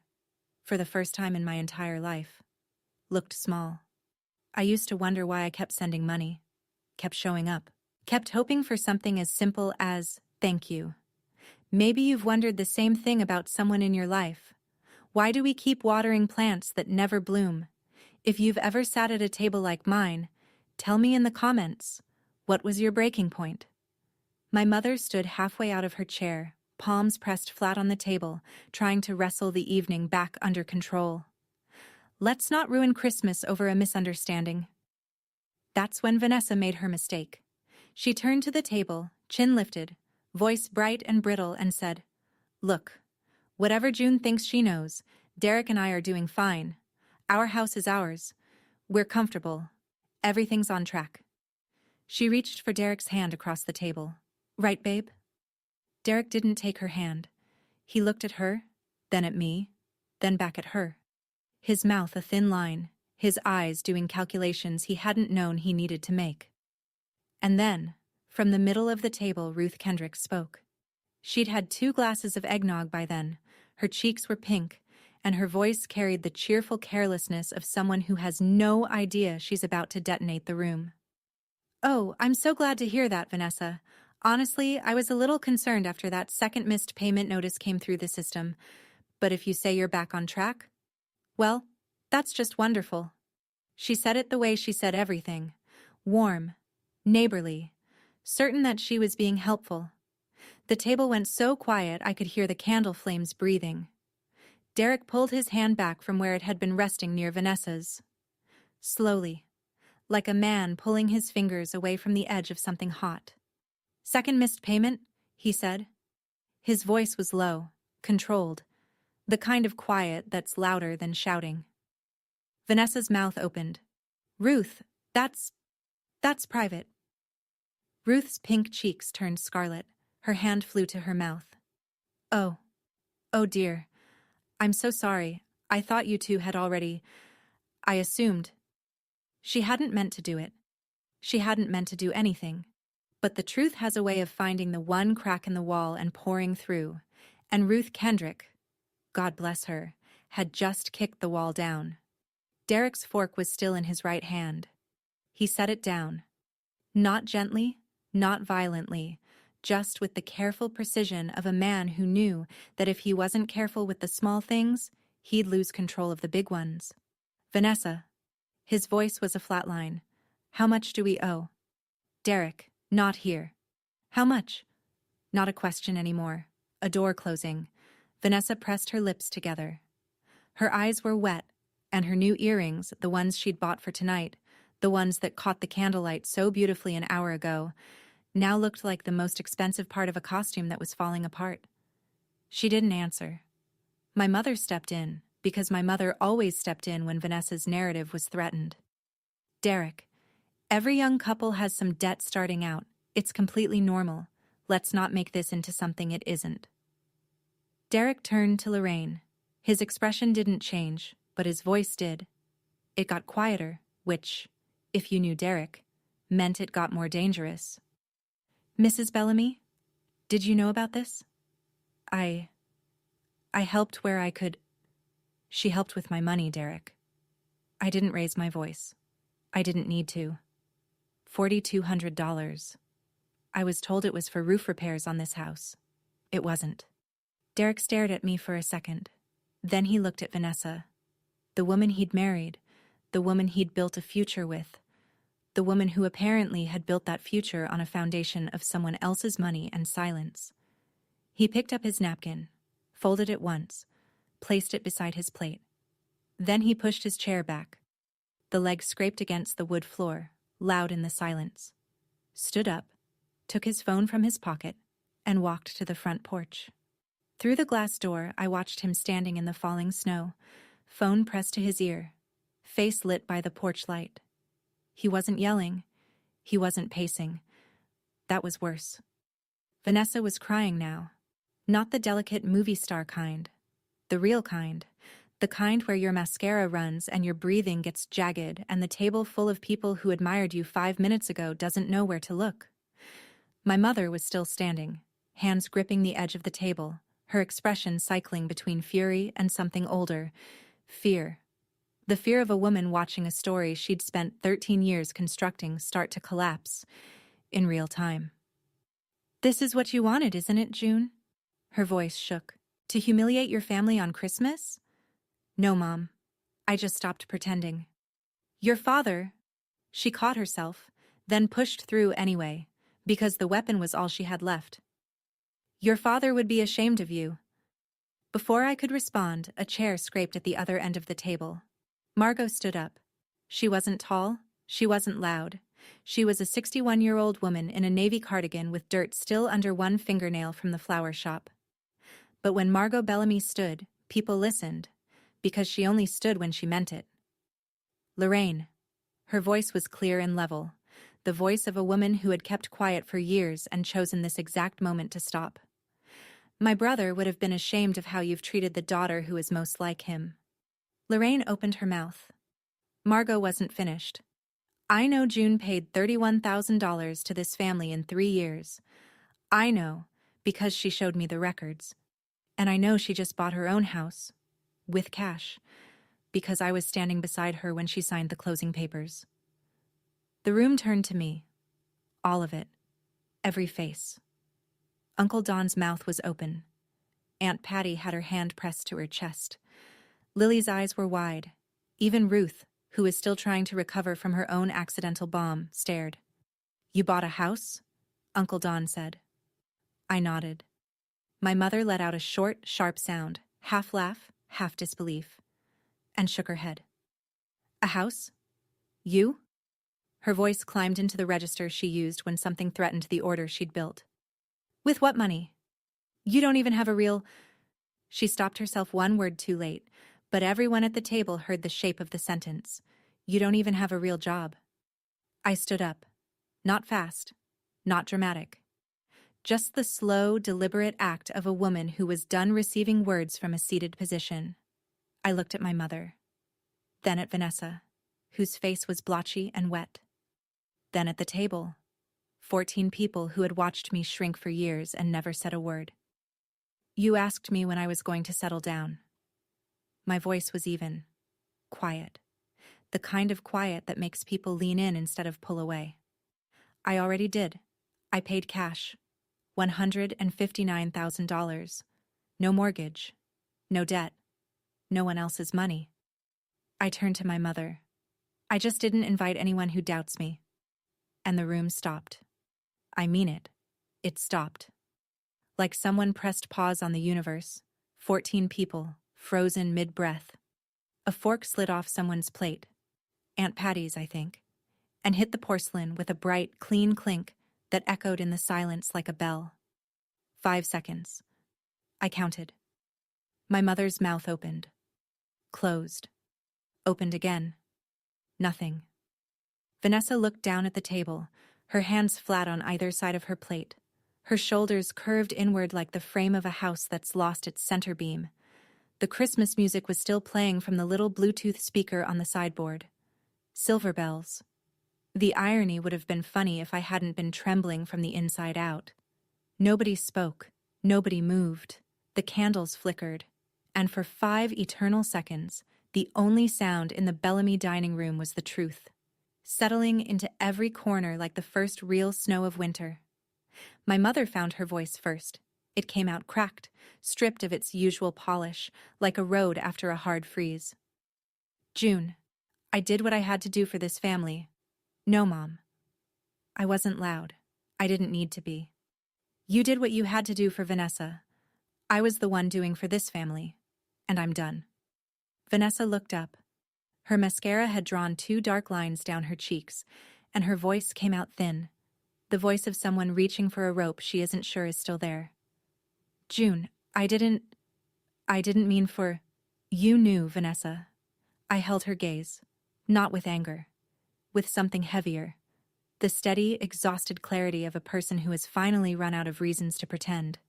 for the first time in my entire life, looked small. I used to wonder why I kept sending money, kept showing up, kept hoping for something as simple as thank you. Maybe you've wondered the same thing about someone in your life. Why do we keep watering plants that never bloom? If you've ever sat at a table like mine, tell me in the comments, what was your breaking point? My mother stood halfway out of her chair, palms pressed flat on the table, trying to wrestle the evening back under control. Let's not ruin Christmas over a misunderstanding. That's when Vanessa made her mistake. She turned to the table, chin lifted, voice bright and brittle, and said, "Look, whatever June thinks she knows, Derek and I are doing fine. Our house is ours. We're comfortable. Everything's on track." She reached for Derek's hand across the table. "Right, babe?" Derek didn't take her hand. He looked at her, then at me, then back at her. His mouth a thin line, his eyes doing calculations he hadn't known he needed to make. And then, from the middle of the table, Ruth Kendrick spoke. She'd had 2 glasses of eggnog by then. Her cheeks were pink, and her voice carried the cheerful carelessness of someone who has no idea she's about to detonate the room. "Oh, I'm so glad to hear that, Vanessa. Honestly, I was a little concerned after that second missed payment notice came through the system. But if you say you're back on track, well, that's just wonderful." She said it the way she said everything. Warm, neighborly, certain that she was being helpful. The table went so quiet I could hear the candle flames breathing. Derek pulled his hand back from where it had been resting near Vanessa's. Slowly, like a man pulling his fingers away from the edge of something hot. "Second missed payment," he said. His voice was low, controlled, the kind of quiet that's louder than shouting. Vanessa's mouth opened. "Ruth, that's private." Ruth's pink cheeks turned scarlet. Her hand flew to her mouth. Oh dear. I'm so sorry. I thought you two had already... I assumed." She hadn't meant to do it. She hadn't meant to do anything. But the truth has a way of finding the one crack in the wall and pouring through. And Ruth Kendrick, God bless her, had just kicked the wall down. Derek's fork was still in his right hand. He set it down. Not gently, not violently, just with the careful precision of a man who knew that if he wasn't careful with the small things, he'd lose control of the big ones. "Vanessa." His voice was a flat line. "How much do we owe?" Derek, not here. "How much?" Not a question anymore. A door closing. Vanessa pressed her lips together. Her eyes were wet, and her new earrings, the ones she'd bought for tonight, the ones that caught the candlelight so beautifully an hour ago, now looked like the most expensive part of a costume that was falling apart. She didn't answer. My mother stepped in, because my mother always stepped in when Vanessa's narrative was threatened. "Derek, every young couple has some debt starting out. It's completely normal. Let's not make this into something it isn't." Derek turned to Lorraine. His expression didn't change, but his voice did. It got quieter, which, if you knew Derek, meant it got more dangerous. "Mrs. Bellamy, did you know about this? I helped where I could." "She helped with my money, Derek. I didn't raise my voice. I didn't need to. $4,200. I was told it was for roof repairs on this house. It wasn't." Derek stared at me for a second. Then he looked at Vanessa. The woman he'd married, the woman he'd built a future with, the woman who apparently had built that future on a foundation of someone else's money and silence. He picked up his napkin, folded it once, placed it beside his plate. Then he pushed his chair back. The leg scraped against the wood floor, loud in the silence. Stood up, took his phone from his pocket, and walked to the front porch. Through the glass door, I watched him standing in the falling snow, phone pressed to his ear, face lit by the porch light. He wasn't yelling. He wasn't pacing. That was worse. Vanessa was crying now. Not the delicate movie star kind. The real kind. The kind where your mascara runs and your breathing gets jagged and the table full of people who admired you 5 minutes ago doesn't know where to look. My mother was still standing, hands gripping the edge of the table, her expression cycling between fury and something older, fear. The fear of a woman watching a story she'd spent 13 years constructing start to collapse in real time. "This is what you wanted, isn't it, June?" Her voice shook. "To humiliate your family on Christmas?" "No, Mom. I just stopped pretending." "Your father—" She caught herself, then pushed through anyway, because the weapon was all she had left. "Your father would be ashamed of you." Before I could respond, a chair scraped at the other end of the table. Margot stood up. She wasn't tall, she wasn't loud. She was a 61-year-old woman in a navy cardigan with dirt still under one fingernail from the flower shop. But when Margot Bellamy stood, people listened, because she only stood when she meant it. "Lorraine." Her voice was clear and level, the voice of a woman who had kept quiet for years and chosen this exact moment to stop. "My brother would have been ashamed of how you've treated the daughter who is most like him." Lorraine opened her mouth. Margot wasn't finished. "I know June paid $31,000 to this family in 3 years. I know, because she showed me the records. And I know she just bought her own house, with cash, because I was standing beside her when she signed the closing papers." The room turned to me. All of it. Every face. Uncle Don's mouth was open. Aunt Patty had her hand pressed to her chest. Lily's eyes were wide. Even Ruth, who was still trying to recover from her own accidental bomb, stared. "You bought a house?" Uncle Don said. I nodded. My mother let out a short, sharp sound, half laugh, half disbelief, and shook her head. "A house? You?" Her voice climbed into the register she used when something threatened the order she'd built. "With what money? You don't even have a real—" She stopped herself one word too late, but everyone at the table heard the shape of the sentence. "You don't even have a real job." I stood up. Not fast, not dramatic. Just the slow, deliberate act of a woman who was done receiving words from a seated position. I looked at my mother. Then at Vanessa, whose face was blotchy and wet. Then at the table. 14 people who had watched me shrink for years and never said a word. "You asked me when I was going to settle down." My voice was even. Quiet. The kind of quiet that makes people lean in instead of pull away. "I already did. I paid cash. $159,000. No mortgage. No debt. No one else's money." I turned to my mother. "I just didn't invite anyone who doubts me." And the room stopped. I mean it. It stopped. Like someone pressed pause on the universe. 14 people, frozen mid-breath. A fork slid off someone's plate. Aunt Patty's, I think, and hit the porcelain with a bright, clean clink that echoed in the silence like a bell. 5 seconds. I counted. My mother's mouth opened. Closed. Opened again. Nothing. Vanessa looked down at the table, her hands flat on either side of her plate, her shoulders curved inward like the frame of a house that's lost its center beam. The Christmas music was still playing from the little Bluetooth speaker on the sideboard. Silver bells. The irony would have been funny if I hadn't been trembling from the inside out. Nobody spoke. Nobody moved. The candles flickered. And for 5 eternal seconds, the only sound in the Bellamy dining room was the truth, settling into every corner like the first real snow of winter. My mother found her voice first. It came out cracked, stripped of its usual polish, like a road after a hard freeze. "June, I did what I had to do for this family. No, Mom. I wasn't loud. I didn't need to be. You did what you had to do for Vanessa. I was the one doing for this family. And I'm done. Vanessa looked up. Her mascara had drawn 2 dark lines down her cheeks, and her voice came out thin, the voice of someone reaching for a rope she isn't sure is still there. June, I didn't mean for... You knew, Vanessa. I held her gaze, not with anger, with something heavier, the steady, exhausted clarity of a person who has finally run out of reasons to pretend.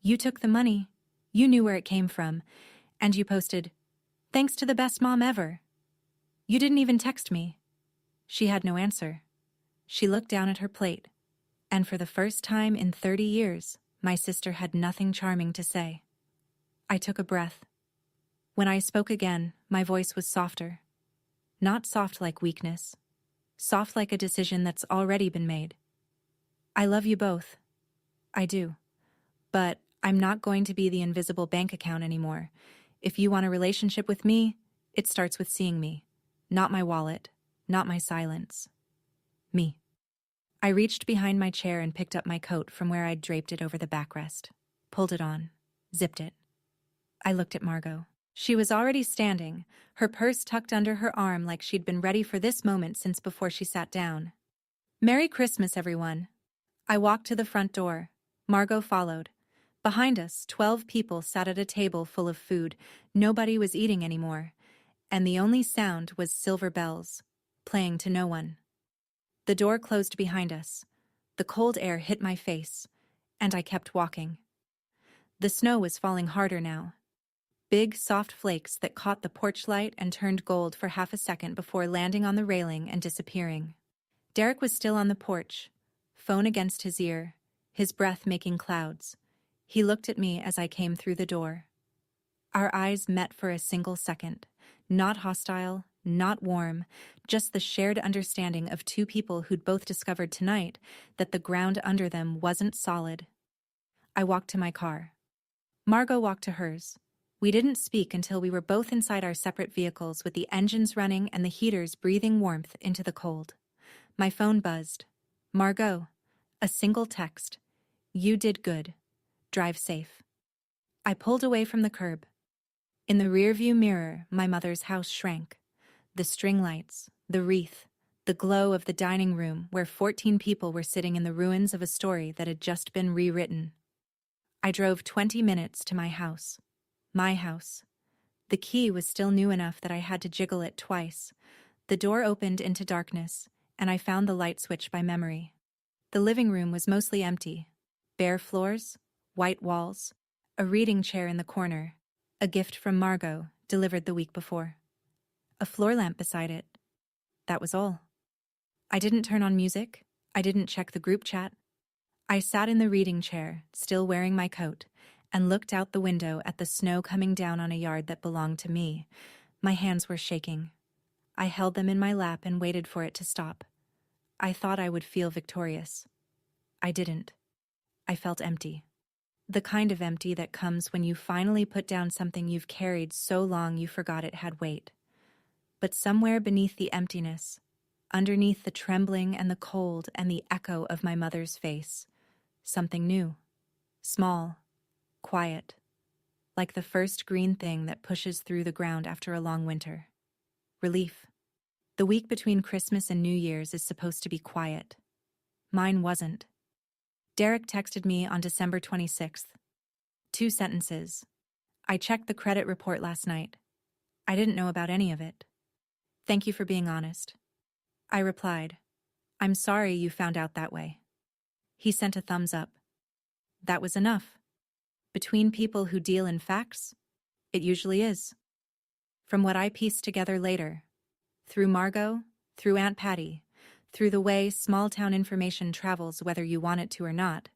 You took the money, you knew where it came from, and you posted, "Thanks to the best mom ever." You didn't even text me. She had no answer. She looked down at her plate, and for the first time in 30 years, my sister had nothing charming to say. I took a breath. When I spoke again, my voice was softer. Not soft like weakness. Soft like a decision that's already been made. I love you both. I do. But I'm not going to be the invisible bank account anymore. If you want a relationship with me, it starts with seeing me. Not my wallet, not my silence. Me. I reached behind my chair and picked up my coat from where I'd draped it over the backrest. Pulled it on. Zipped it. I looked at Margot. She was already standing, her purse tucked under her arm like she'd been ready for this moment since before she sat down. "Merry Christmas, everyone." I walked to the front door. Margot followed. Behind us, 12 people sat at a table full of food. Nobody was eating anymore, and the only sound was silver bells, playing to no one. The door closed behind us. The cold air hit my face, and I kept walking. The snow was falling harder now. Big, soft flakes that caught the porch light and turned gold for half a second before landing on the railing and disappearing. Derek was still on the porch, phone against his ear, his breath making clouds. He looked at me as I came through the door. Our eyes met for a single second, not hostile, not warm, just the shared understanding of 2 people who'd both discovered tonight that the ground under them wasn't solid. I walked to my car. Margot walked to hers. We didn't speak until we were both inside our separate vehicles with the engines running and the heaters breathing warmth into the cold. My phone buzzed. "Margot." A single text. "You did good. Drive safe." I pulled away from the curb. In the rearview mirror, my mother's house shrank. The string lights, the wreath, the glow of the dining room where 14 people were sitting in the ruins of a story that had just been rewritten. I drove 20 minutes to my house. My house. The key was still new enough that I had to jiggle it twice. The door opened into darkness, and I found the light switch by memory. The living room was mostly empty. Bare floors, white walls, a reading chair in the corner, a gift from Margot, delivered the week before. A floor lamp beside it. That was all. I didn't turn on music. I didn't check the group chat. I sat in the reading chair, still wearing my coat, and looked out the window at the snow coming down on a yard that belonged to me. My hands were shaking. I held them in my lap and waited for it to stop. I thought I would feel victorious. I didn't. I felt empty. The kind of empty that comes when you finally put down something you've carried so long you forgot it had weight. But somewhere beneath the emptiness, underneath the trembling and the cold and the echo of my mother's face, something new, small, quiet, like the first green thing that pushes through the ground after a long winter. Relief. The week between Christmas and New Year's is supposed to be quiet. Mine wasn't. Derek texted me on December 26th. 2 sentences. "I checked the credit report last night. I didn't know about any of it. Thank you for being honest." I replied, "I'm sorry you found out that way." He sent a thumbs up. That was enough. Between people who deal in facts, it usually is. From what I pieced together later, through Margot, through Aunt Patty, through the way small-town information travels whether you want it to or not,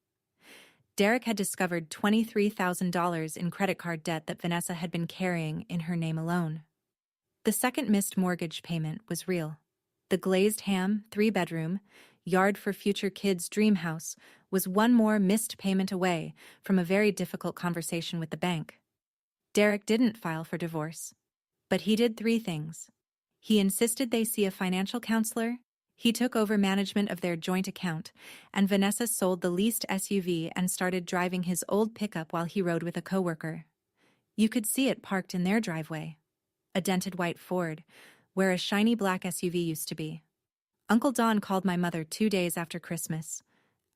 Derek had discovered $23,000 in credit card debt that Vanessa had been carrying in her name alone. The second missed mortgage payment was real. The glazed ham, 3-bedroom, yard for future kids' dream house was one more missed payment away from a very difficult conversation with the bank. Derek didn't file for divorce, but he did 3 things. He insisted they see a financial counselor, He took over management of their joint account, and Vanessa sold the leased SUV and started driving his old pickup while he rode with a coworker. You could see it parked in their driveway. A dented white Ford, where a shiny black SUV used to be. Uncle Don called my mother 2 days after Christmas.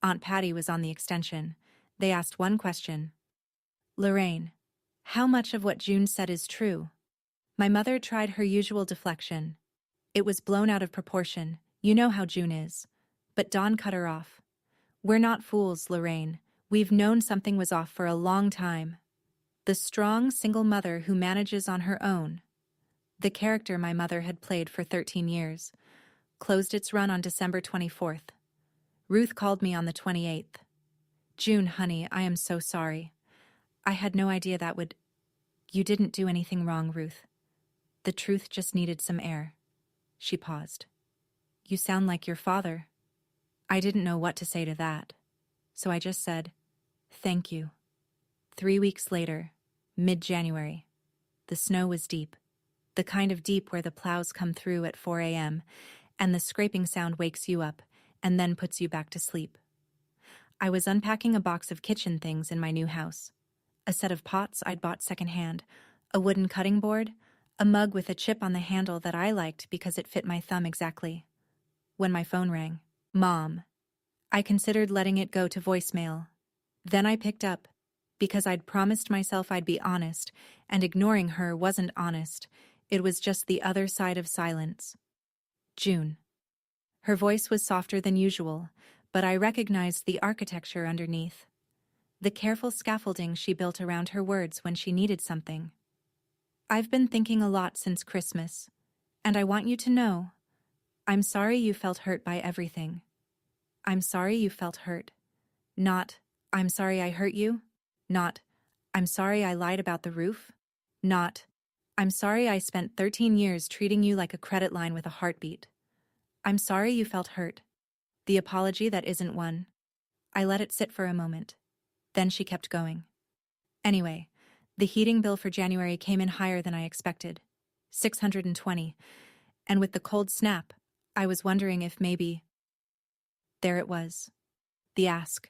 Aunt Patty was on the extension. They asked one question. "Lorraine, how much of what June said is true?" My mother tried her usual deflection. It was blown out of proportion. You know how June is. But Don cut her off. "We're not fools, Lorraine. We've known something was off for a long time." The strong, single mother who manages on her own. The character my mother had played for 13 years. Closed its run on December 24th. Ruth called me on the 28th. "June, honey, I am so sorry. I had no idea that would—" "You didn't do anything wrong, Ruth. The truth just needed some air." She paused. "You sound like your father." I didn't know what to say to that, so I just said, "Thank you." 3 weeks later, mid-January, the snow was deep, the kind of deep where the plows come through at 4 a.m., and the scraping sound wakes you up and then puts you back to sleep. I was unpacking a box of kitchen things in my new house. A set of pots I'd bought secondhand, a wooden cutting board, a mug with a chip on the handle that I liked because it fit my thumb exactly. When my phone rang, "Mom." I considered letting it go to voicemail. Then I picked up, because I'd promised myself I'd be honest, and ignoring her wasn't honest. It was just the other side of silence. "June." Her voice was softer than usual, but I recognized the architecture underneath. The careful scaffolding she built around her words when she needed something. "I've been thinking a lot since Christmas, and I want you to know, I'm sorry you felt hurt by everything. I'm sorry you felt hurt. Not, I'm sorry I hurt you. Not, I'm sorry I lied about the roof. Not, I'm sorry I spent 13 years treating you like a credit line with a heartbeat. I'm sorry you felt hurt." The apology that isn't one. I let it sit for a moment. Then she kept going. "Anyway, the heating bill for January came in higher than I expected. $620. And with the cold snap, I was wondering if maybe—" There it was. The ask.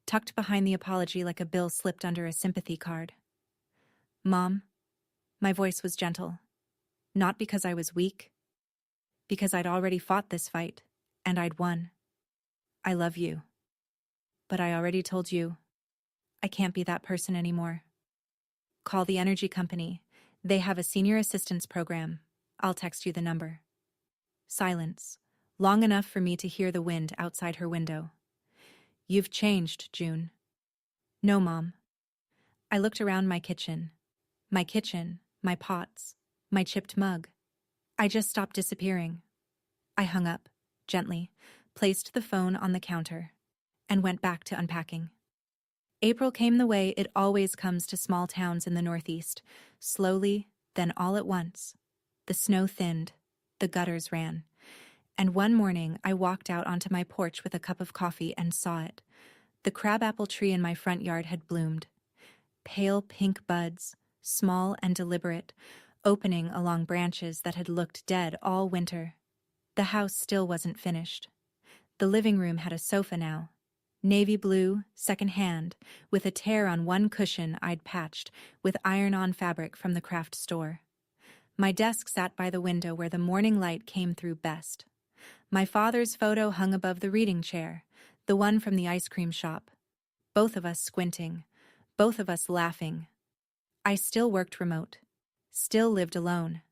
Tucked behind the apology like a bill slipped under a sympathy card. "Mom." My voice was gentle. Not because I was weak. Because I'd already fought this fight, and I'd won. "I love you. But I already told you. I can't be that person anymore. Call the energy company. They have a senior assistance program. I'll text you the number." Silence, long enough for me to hear the wind outside her window. "You've changed, June." "No, Mom." I looked around my kitchen, my pots, my chipped mug. I just stopped disappearing. I hung up, gently, placed the phone on the counter, and went back to unpacking. April came the way it always comes to small towns in the Northeast, slowly, then all at once. The snow thinned, the gutters ran, and one morning I walked out onto my porch with a cup of coffee and saw it. The crabapple tree in my front yard had bloomed. Pale pink buds, small and deliberate, opening along branches that had looked dead all winter. The house still wasn't finished. The living room had a sofa now. Navy blue, second-hand, with a tear on one cushion I'd patched with iron-on fabric from the craft store. My desk sat by the window where the morning light came through best. My father's photo hung above the reading chair, the one from the ice cream shop. Both of us squinting, both of us laughing. I still worked remote, still lived alone,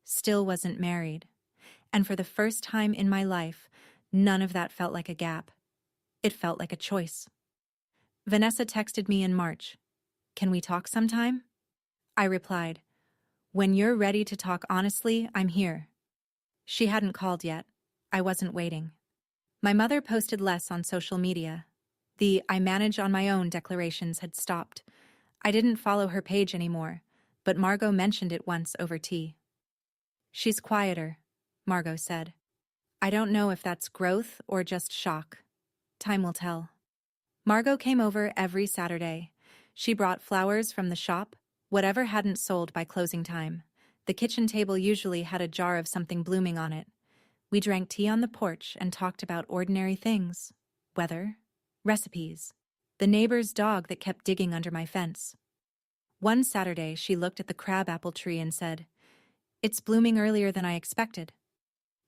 still wasn't married. And for the first time in my life, none of that felt like a gap. It felt like a choice. Vanessa texted me in March. "Can we talk sometime?" I replied, "When you're ready to talk honestly, I'm here." She hadn't called yet. I wasn't waiting. My mother posted less on social media. The "I manage on my own" declarations had stopped. I didn't follow her page anymore, but Margot mentioned it once over tea. "She's quieter," Margot said. "I don't know if that's growth or just shock. Time will tell." Margot came over every Saturday. She brought flowers from the shop, whatever hadn't sold by closing time. The kitchen table usually had a jar of something blooming on it. We drank tea on the porch and talked about ordinary things: weather, recipes, the neighbor's dog that kept digging under my fence. One Saturday, she looked at the crabapple tree and said, "It's blooming earlier than I expected."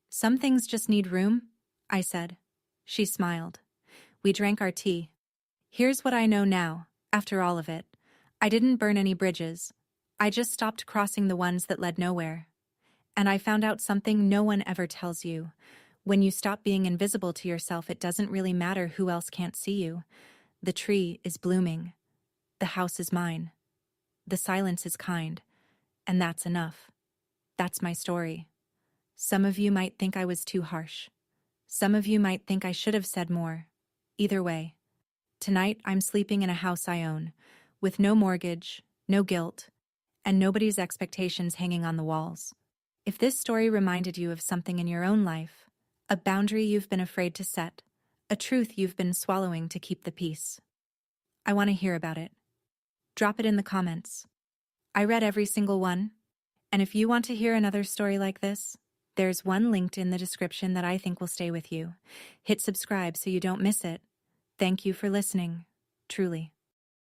"Some things just need room," I said. She smiled. We drank our tea. Here's what I know now, after all of it. I didn't burn any bridges. I just stopped crossing the ones that led nowhere. And I found out something no one ever tells you. When you stop being invisible to yourself, it doesn't really matter who else can't see you. The tree is blooming. The house is mine. The silence is kind. And that's enough. That's my story. Some of you might think I was too harsh. Some of you might think I should have said more. Either way, tonight I'm sleeping in a house I own, with no mortgage, no guilt, and nobody's expectations hanging on the walls. If this story reminded you of something in your own life, a boundary you've been afraid to set, a truth you've been swallowing to keep the peace, I want to hear about it. Drop it in the comments. I read every single one, and if you want to hear another story like this, there's one linked in the description that I think will stay with you. Hit subscribe so you don't miss it. Thank you for listening, truly.